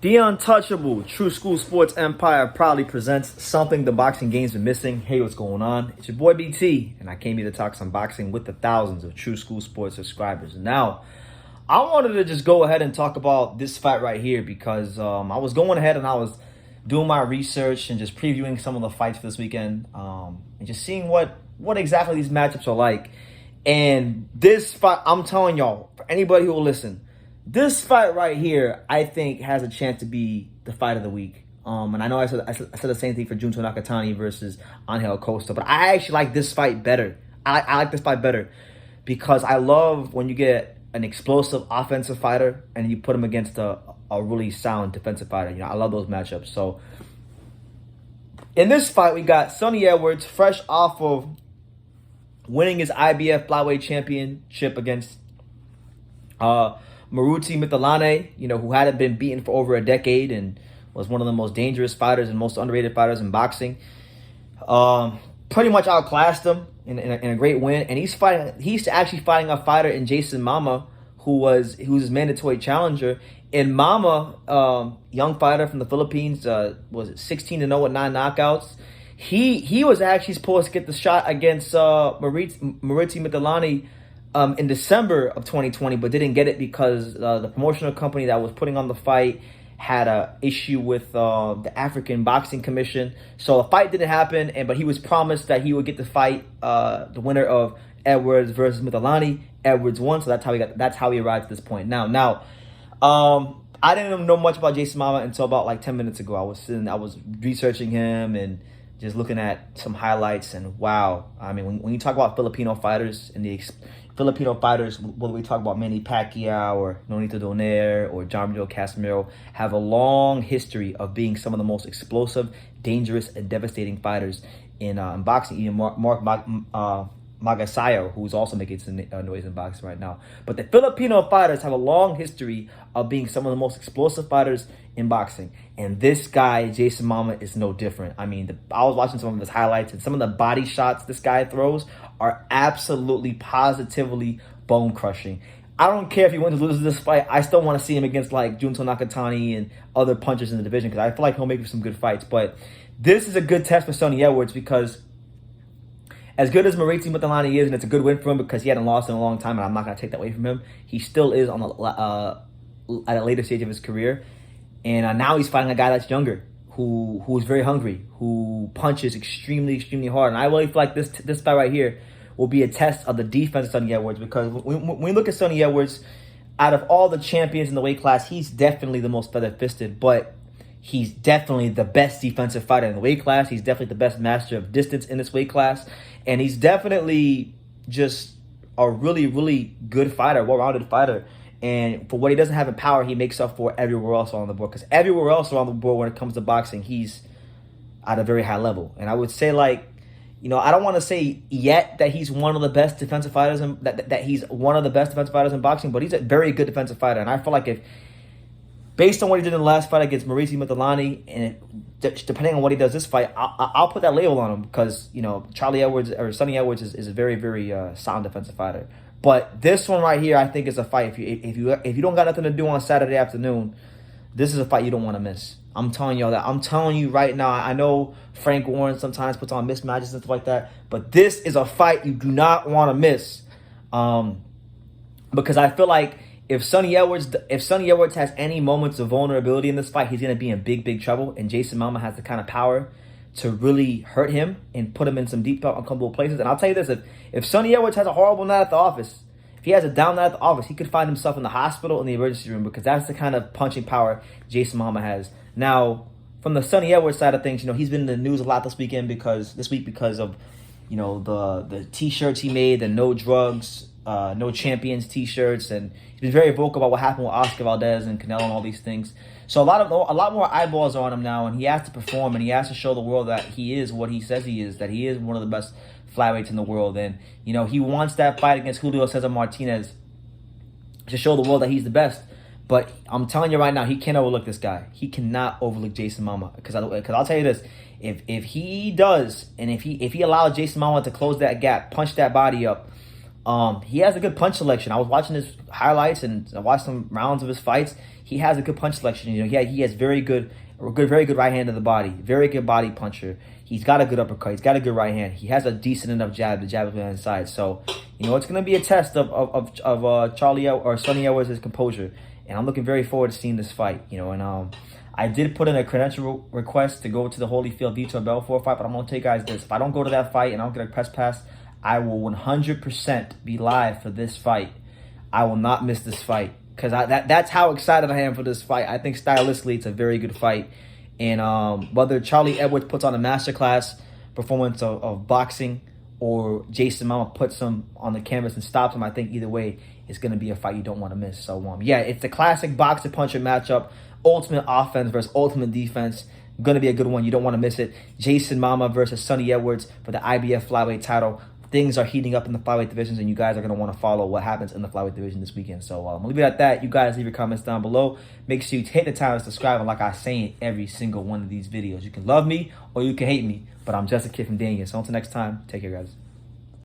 The untouchable True School Sports Empire proudly presents something the boxing game's been missing. Hey, what's going on? It's your boy BT, and I came here to talk some boxing with the thousands of True School Sports subscribers. Now, I wanted to just go ahead and talk about this fight right here because I was going ahead and I was doing my research and just previewing some of the fights for this weekend and just seeing what exactly these matchups are like. And this fight, I'm telling y'all, for anybody who will listen, this fight right here, I think, has a chance to be the fight of the week. And I know I said the same thing for Junto Nakatani versus Angel Costa, but I actually like this fight better. I like this fight better because I love when you get an explosive offensive fighter and you put him against a really sound defensive fighter. You know, I love those matchups. So in this fight, we got Sonny Edwards, fresh off of winning his IBF Flyweight championship against Maruti Mithalane, who hadn't been beaten for over a decade and was one of the most dangerous fighters and most underrated fighters in boxing. Pretty much outclassed him in a great win. And he's actually fighting a fighter in Jayson Mama, who's his mandatory challenger. And Mama, young fighter from the Philippines, was it 16-0 with 9 knockouts. He was actually supposed to get the shot against Maruti Mithalane in December of 2020, but didn't get it because the promotional company that was putting on the fight had an issue with the African Boxing Commission. So the fight didn't happen, but he was promised that he would get the fight, the winner of Edwards versus Mithalane. Edwards won, so that's how he arrived at this point. Now, I didn't even know much about Jayson Mama until about like 10 minutes ago. I was researching him and just looking at some highlights, and wow. I mean, when you talk about Filipino fighters and Filipino fighters, whether we talk about Manny Pacquiao or Nonito Donaire or John Miguel Casimiro, have a long history of being some of the most explosive, dangerous, and devastating fighters in boxing. Even Mark Magasayo, who's also making some noise in boxing right now. But the Filipino fighters have a long history of being some of the most explosive fighters in boxing. And this guy, Jayson Mama, is no different. I mean, I was watching some of his highlights, and some of the body shots this guy throws are absolutely, positively bone-crushing. I don't care if he wins or loses this fight. I still want to see him against, like, Junto Nakatani and other punchers in the division because I feel like he'll make some good fights. But this is a good test for Sonny Edwards because as good as Maruti Mithalane is, and it's a good win for him because he hadn't lost in a long time, and I'm not going to take that away from him, he still is on at a later stage of his career. And now he's fighting a guy that's younger, who's very hungry, who punches extremely, extremely hard. And I really feel like this fight right here will be a test of the defense of Sonny Edwards because when we look at Sonny Edwards, out of all the champions in the weight class, he's definitely the most feather-fisted, but he's definitely the best defensive fighter in the weight class. He's definitely the best master of distance in this weight class. And he's definitely just a really, really good fighter, well-rounded fighter. And for what he doesn't have in power, he makes up for everywhere else on the board. Because everywhere else around the board when it comes to boxing, he's at a very high level. And I would say, I don't want to say yet that he's one of the best defensive fighters, that he's one of the best defensive fighters in boxing, but he's a very good defensive fighter. And I feel like based on what he did in the last fight against Maruti Mithalane, and depending on what he does this fight, I'll put that label on him because, Sonny Edwards is a very, very sound defensive fighter. But this one right here, I think, is a fight. If you don't got nothing to do on Saturday afternoon, this is a fight you don't want to miss. I'm telling y'all that. I'm telling you right now. I know Frank Warren sometimes puts on mismatches and stuff like that, but this is a fight you do not want to miss. Because I feel like if Sonny Edwards has any moments of vulnerability in this fight, he's going to be in big, big trouble. And Jayson Mama has the kind of power to really hurt him and put him in some deep, uncomfortable places. And I'll tell you this, if Sonny Edwards has a horrible night at the office, if he has a down night at the office, he could find himself in the hospital in the emergency room because that's the kind of punching power Jayson Mama has. Now, from the Sonny Edwards side of things, he's been in the news a lot this week because of, the T-shirts he made, the No Drugs, No Champions T-shirts, and he's been very vocal about what happened with Oscar Valdez and Canelo and all these things. So a lot more eyeballs are on him now, and he has to perform, and he has to show the world that he is what he says he is, that he is one of the best flyweights in the world. And, he wants that fight against Julio Cesar Martinez to show the world that he's the best. But I'm telling you right now, he can't overlook this guy. He cannot overlook Jayson Mama. Because I'll tell you this, if he does, and if he allows Jayson Mama to close that gap, punch that body up, He has a good punch selection. I was watching his highlights and I watched some rounds of his fights. He has a good punch selection. You know, he has very good right hand of the body. Very good body puncher. He's got a good uppercut. He's got a good right hand. He has a decent enough jab. The jab is on the inside. So, you know, it's going to be a test of Charlie or Sonny Edwards' composure. And I'm looking very forward to seeing this fight. You know, and I did put in a credential request to go to the Holyfield Vitor Belfort fight, but I'm going to tell you guys this. If I don't go to that fight and I don't get a press pass, I will 100% be live for this fight. I will not miss this fight because that's how excited I am for this fight. I think stylistically it's a very good fight. And whether Charlie Edwards puts on a masterclass performance of boxing or Jayson Mama puts him on the canvas and stops him, I think either way it's going to be a fight you don't want to miss. So, yeah, it's the classic boxer puncher matchup. Ultimate offense versus ultimate defense. Going to be a good one. You don't want to miss it. Jayson Mama versus Sonny Edwards for the IBF Flyweight title. Things are heating up in the flyweight divisions, and you guys are going to want to follow what happens in the flyweight division this weekend. So I'm going to leave it at that. You guys leave your comments down below. Make sure you hit the time to subscribe. And like I say in every single one of these videos, you can love me or you can hate me, but I'm just a kid from Daniel. So until next time, take care, guys.